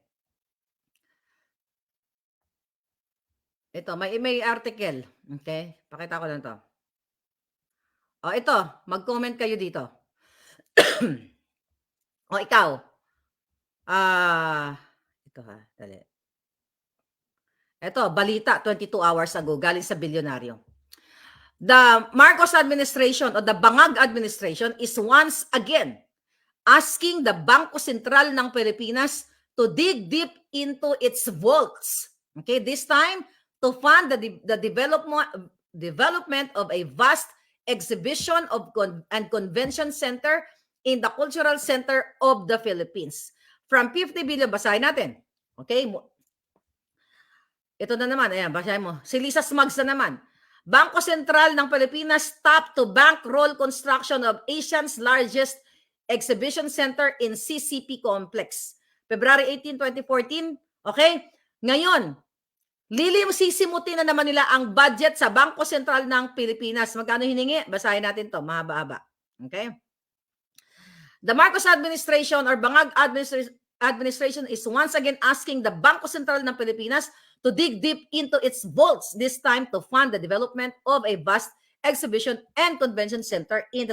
Ito, may article. Okay? Pakita ko lang to. O, ito. Mag-comment kayo dito. O, ikaw. Ito ha. Dali. Ito, balita 22 hours ago, galing sa bilyonaryo. The Marcos administration or the Bangag administration is once again asking the Bangko Sentral ng Pilipinas to dig deep into its vaults. Okay, this time to fund the development of a vast exhibition and convention center in the Cultural Center of the Philippines. From 50 billion, basahin natin. Okay, ito na naman, ayan, basahin mo. Si Lisa Smugs na naman. Bangko Sentral ng Pilipinas tapped to bankroll construction of Asia's largest exhibition center in CCP Complex. February 18, 2014. Okay? Ngayon, sisimutin na naman nila ang budget sa Bangko Sentral ng Pilipinas. Magkano hiningi? Basahin natin to, mahaba-haba. Okay? The Marcos administration or Bangag administration is once again asking the Bangko Sentral ng Pilipinas to dig deep into its vaults, this time to fund the development of a vast exhibition and convention center in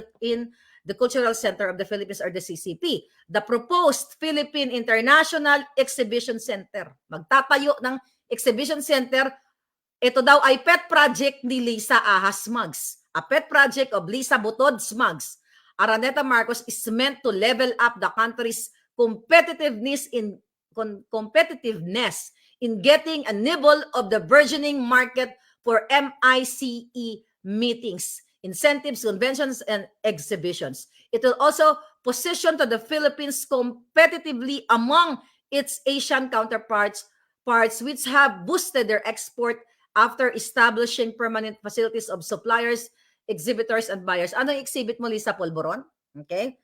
the Cultural Center of the Philippines or the CCP. The proposed Philippine International Exhibition Center. Magtatayo ng exhibition center. Ito daw ay pet project ni Lisa Ahas Smugs. A pet project of Lisa Butod Smugs. Araneta Marcos is meant to level up the country's competitiveness in getting a nibble of the burgeoning market for MICE meetings, incentives, conventions, and exhibitions. It will also position to the Philippines competitively among its Asian counterparts which have boosted their export after establishing permanent facilities of suppliers, exhibitors, and buyers. Ano yung exhibit mo, Lisa Polboron? Okay.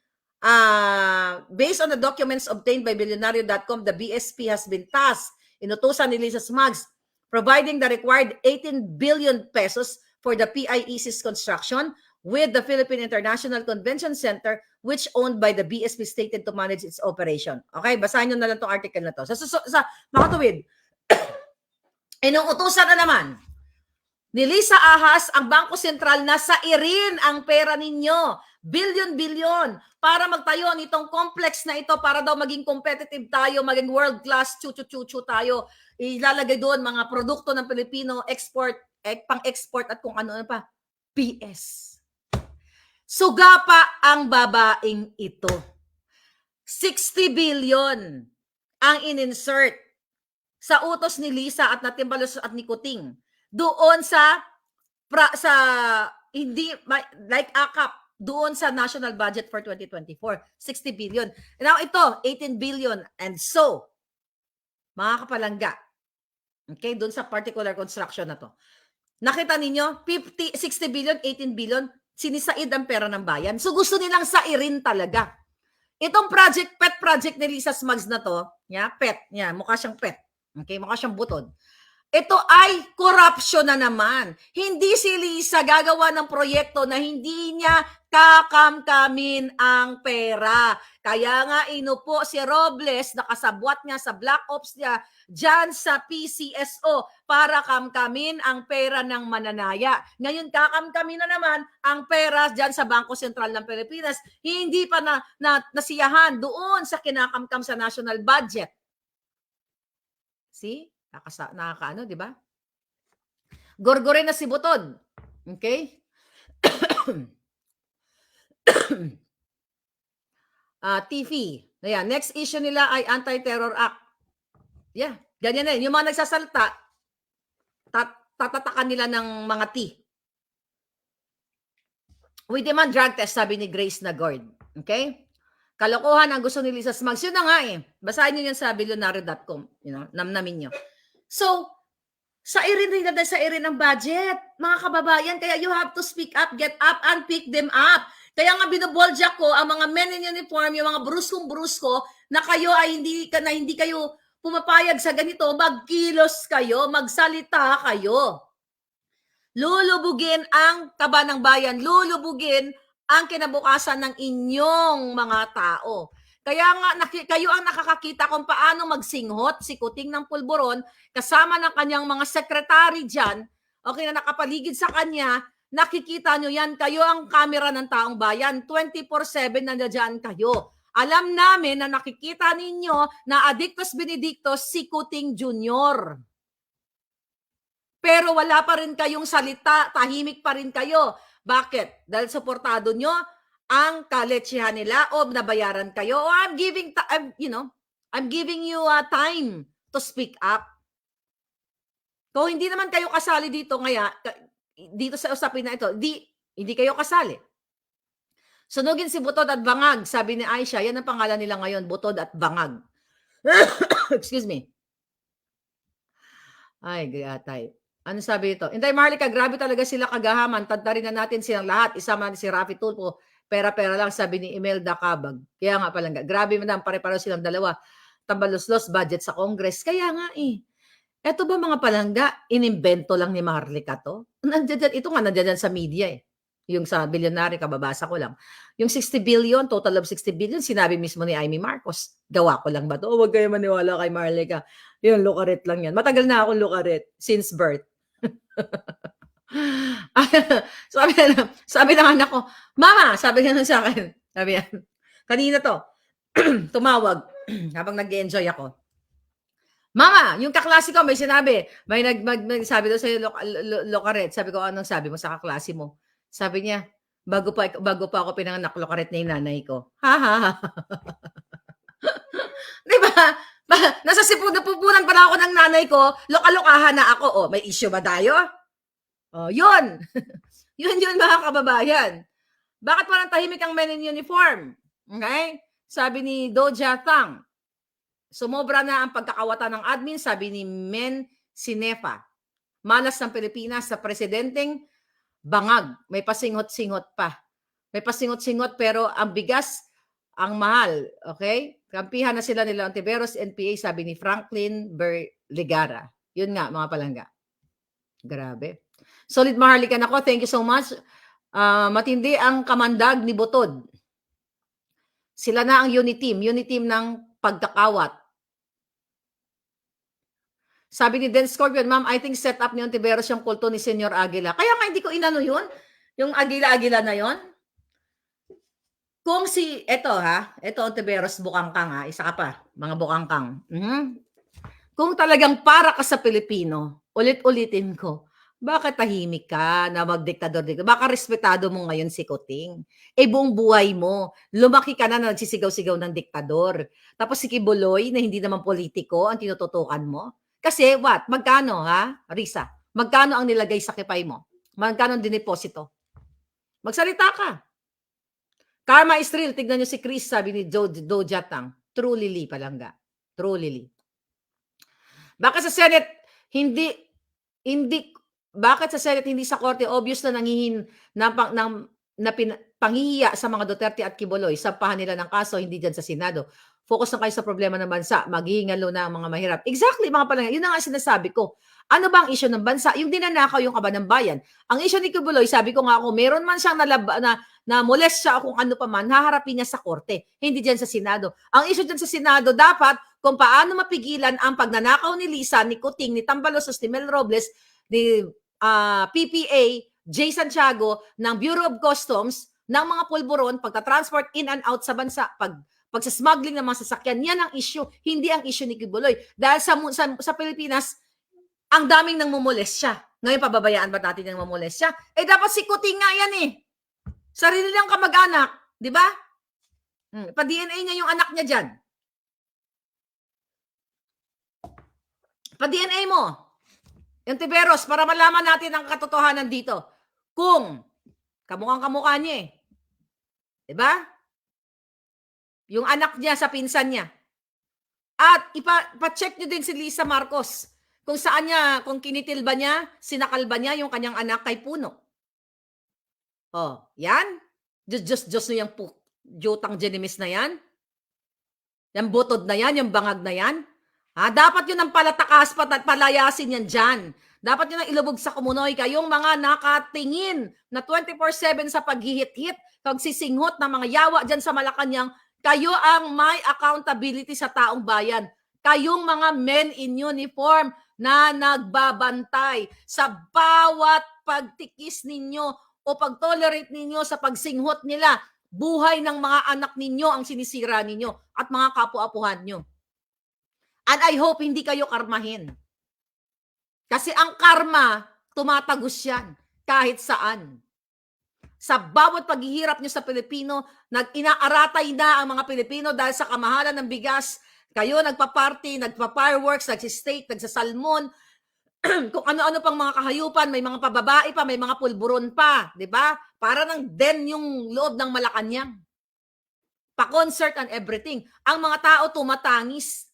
Based on the documents obtained by Billionario.com, the BSP has been tasked, inutusan ni Lisa Smugs, providing the required 18 billion pesos for the PIEC's construction with the Philippine International Convention Center, which owned by the BSP stated to manage its operation. Okay, basahin nyo na lang itong article na to. Sa mga tuwid, inuutusan na naman ni Lisa Ahas ang Bangko Sentral na sairin ang pera ninyo. Billion para magtayo nitong complex na ito para daw maging competitive tayo, maging world class, chu-chu-chu-chu tayo. Ilalagay doon mga produkto ng Pilipino, export, pang-export at kung ano pa. PS. Suga pa ang babaeng ito. 60 billion ang in-insert sa utos ni Lisa at Natimbalos at ni Kuting. Doon sa hindi like AKAP, doon sa national budget for 2024, 60 billion. Now ito, 18 billion. And so, mga kapalangga, okay, doon sa particular construction na to. Nakita ninyo, 60 billion, 18 billion, sinisaid ang pera ng bayan. So gusto nilang sairin talaga. Itong pet project ni Lisa Smugs na to, pet, mukha siyang pet. Okay, mukha siyang butod. Ito ay corruption na naman. Hindi si Lisa gagawa ng proyekto na hindi niya kakamkamin ang pera. Kaya nga inupo si Robles, nakasabwat niya sa Black Ops niya dyan sa PCSO para kamkamin ang pera ng mananaya. Ngayon kakamkamin na naman ang pera dyan sa Bangko Sentral ng Pilipinas. Hindi pa nasiyahan doon sa kinakamkam sa national budget. See? Nakakaano, di ba? Gorgore na si Butod. Okay? TV. Ayan, next issue nila ay Anti-Terror Act. Yeah, ganyan na. Yung mga nagsasalta, tatatakan nila ng mga T. We demand drug test, sabi ni Grace Nagord. Okay? Kalokohan ang gusto ni Lisa Smugs. Yun na nga eh. Basahin nyo yun sa billionaire.com. You know, namnamin nyo. So, sa irin ang budget, mga kababayan, kaya you have to speak up, get up, and pick them up. Kaya nga binoboldyak ko ang mga men in uniform, yung mga bruskong-brusko, na kayo ay hindi kayo pumapayag sa ganito, magkilos kayo, magsalita kayo. Lulubugin ang taba ng bayan, lulubugin ang kinabukasan ng inyong mga tao. Kaya nga kayo ang nakakakita kung paano magsinghot si Kuting ng Pulburon kasama ng kanyang mga sekretary dyan, okay, na nakapaligid sa kanya, nakikita nyo yan, kayo ang kamera ng taong bayan, 24/7 nandiyan kayo. Alam namin na nakikita ninyo na Adictus Benedictus si Kuting Jr. Pero wala pa rin kayong salita, tahimik pa rin kayo. Bakit? Dahil suportado nyo ang kaletsihan nila o nabayaran kayo o I'm giving you time to speak up. Kung hindi naman kayo kasali dito dito sa usapin na ito, hindi kayo kasali. Sunugin si Butod at Bangag, sabi ni Aisha, yan ang pangalan nila ngayon, Butod at Bangag. Excuse me. Ay, gayatay. Ano sabi ito? Inday Marlica, grabe talaga sila kagahaman. Tadta rin na natin silang lahat. Isama na si Rafi Tulfo. Pera-pera lang, sabi ni Imelda Cabag. Kaya nga palangga. Grabe madam, pare-paro silang dalawa. Tambalos-los budget sa Congress. Kaya nga eh. Eto ba mga palangga, inimbento lang ni Marlica to? Ito nga nandiyan sa media eh. Yung sa billionaire, kababasa ko lang. Yung 60 billion, total of 60 billion, sinabi mismo ni Amy Marcos. Gawa ko lang ba to? Huwag kayo maniwala kay Marlica. Yun, lukaret lang yan. Matagal na akong lukaret since birth. sabi ng anak ko, Mama, sabi nga sa akin, sabi yan, kanina to, tumawag, habang nag-enjoy ako. Mama, yung kaklase ko, may sinabi, may sabi daw sa'yo, Locaret, sabi ko, anong sabi mo sa kaklase mo? Sabi niya, bago pa ako pinanganak, Locaret na yung nanay ko. Ha. Diba? Nasa napupunan pa na ako ng nanay ko, lokalokahan na ako. Oh, may issue ba tayo? Oh, yun. yun mga kababayan. Bakit parang tahimik ang men in uniform? Okay? Sabi ni Doja Tang, sumobra na ang pagkakawata ng admin, sabi ni Men Sinefa. Malas ng Pilipinas sa presidenteng Bangag. May pasingot-singot pa. May pasingot-singot pero ang bigas, ang mahal. Okay? Kampihan na sila nila Ontiveros, NPA, sabi ni Franklin Berligara. Yun nga, mga palangga. Grabe. Solid Maharlikan ako. Thank you so much. Matindi ang kamandag ni Butod. Sila na ang unit team ng pagkakawat. Sabi ni Den Scorpion, Ma'am, I think set up ni Ontiveros yung kulto ni Senyor Aguila. Kaya nga hindi ko inano yun. Yung Aguila na yon. Kung eto Ontiveros, bukangkang isa ka pa, mga bukangkang. Kung talagang para ka sa Pilipino, ulit-ulitin ko, bakit tahimik ka na magdiktador dito? Baka respetado mo ngayon si Kuting. Buong buhay mo, lumaki ka na nagsisigaw-sigaw ng diktador. Tapos si Kibuloy na hindi naman politiko ang tinututukan mo. Kasi magkano Risa? Magkano ang nilagay sa kipay mo? Magkano ang dineposito? Magsalita ka. Karma is real. Tignan nyo si Chris, sabi ni Doja Tang. Truly Lee palangga. Truly Lee. Bakit sa Senate bakit sa Senate hindi sa Korte? Obvious na panghihiya sa mga Duterte at Kibuloy. Sampahan nila ng kaso, hindi dyan sa Senado. Focus na kayo sa problema ng bansa. Maghihingalo na ang mga mahirap. Exactly, mga palangga. Yun na nga sinasabi ko. Ano ba ang issue ng bansa? Yung dinanakaw yung kaba ng bayan. Ang issue ni Kibuloy, sabi ko nga ako, meron man siyang molest siya o kung ano pa man, haharapin niya sa korte. Hindi dyan sa Senado. Ang issue dyan sa Senado, dapat kung paano mapigilan ang pagnanakaw ni Lisa, ni Kuting, ni Tambalos, ni Mel Robles, ni PPA, Jay Santiago, ng Bureau of Customs, ng mga pulburon, pagta-transport in and out sa bansa, pag-smuggling ng mga sasakyan, yan ang issue. Hindi ang issue ni Kibuloy. Dahil sa Pilipinas, ang daming nang mumulest siya. Ngayon, pababayaan ba natin yung mamulest siya? Eh, dapat si Kuting nga yan eh. Sarili lang kamag-anak. Di ba? Pa-DNA niya yung anak niya dyan. Pa-DNA mo. Yung Tiberos, para malaman natin ang katotohanan dito. Kung kamukhang-kamukha niya eh. Di ba? Yung anak niya sa pinsan niya. At ipa-check niyo din si Lisa Marcos. Kung saan niya, kung kinitil ba niya, sinakal ba niya yung kanyang anak kay Puno. Oh, yan. Diyos na yung jutang Jenimis na yan. Yung butod na yan, yung bangag na yan. Dapat yun ang palatakas, palayasin yan dyan. Dapat yun ang ilubog sa kumunoy. Kayong mga nakatingin na 24/7 sa paghihit-hit, pagsisinghot ng mga yawa dyan sa Malacanang, kayo ang may accountability sa taong bayan. Kayong mga men in uniform na nagbabantay sa bawat pagtikis ninyo o pag-tolerate ninyo sa pagsinghot nila, buhay ng mga anak ninyo ang sinisira ninyo at mga kapu-apuhan nyo. And I hope hindi kayo karmahin. Kasi ang karma, tumatagos yan kahit saan. Sa bawat paghihirap nyo sa Pilipino, inaaratay na ang mga Pilipino dahil sa kamahalan ng bigas. Kayo nagpa-party, nagpa-fireworks, nagsisteak, nagsasalmon, kung ano-ano pang mga kahayupan, may mga pababae pa, may mga pulburon pa, di ba? Para nang den yung loob ng Malacanang. Pa-concert and everything. Ang mga tao tumatangis.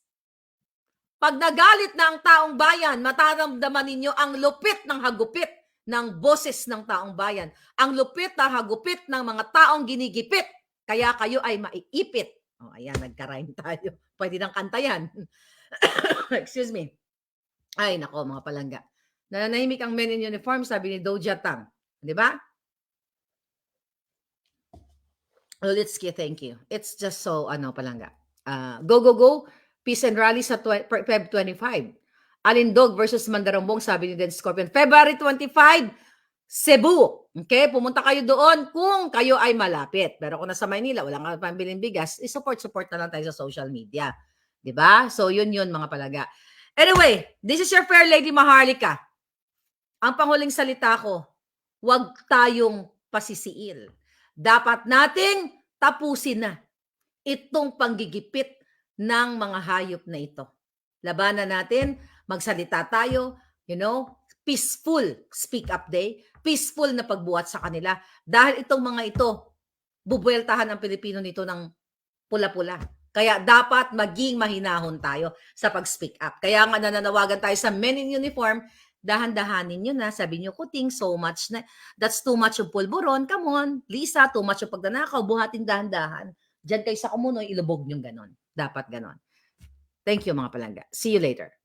Pag nagalit na ang taong bayan, mataramdaman ninyo ang lupit ng hagupit ng boses ng taong bayan. Ang lupit na hagupit ng mga taong ginigipit. Kaya kayo ay maiipit. Oh, ayan, nagka-rhyme tayo. Pwede nang kanta yan. Excuse me. Ay, nako, mga palangga. Nananahimik ang men in uniform, sabi ni Doja Tang. Di ba? Lulitsky, thank you. It's just so, palangga. Go, go, go. Peace and rally sa Feb 25. Alindog versus Mandarambong, sabi ni Den Scorpion. February 25, Cebu. Okay? Pumunta kayo doon kung kayo ay malapit. Pero kung nasa Maynila, wala kang pambiling bigas, support na lang tayo sa social media. Diba? So, yun mga palaga. Anyway, this is your fair lady Maharlika. Ang panghuling salita ko, huwag tayong pasisiil. Dapat nating tapusin na itong panggigipit ng mga hayop na ito. Labanan natin, magsalita tayo, peaceful speak up day, peaceful na pagbuhat sa kanila. Dahil itong mga ito, bubueltahan ang Pilipino nito ng pula-pula. Kaya dapat maging mahinahon tayo sa pag-speak up. Kaya nga nananawagan tayo sa men in uniform, dahan-dahanin nyo na, sabi nyo, Kuting, so much na, that's too much of pulburon, come on, Lisa, too much of pagnanakaw, buhatin dahan-dahan. Diyan kayo sa kumunoy, ilubog nyo ganon. Dapat ganon. Thank you mga palangga. See you later.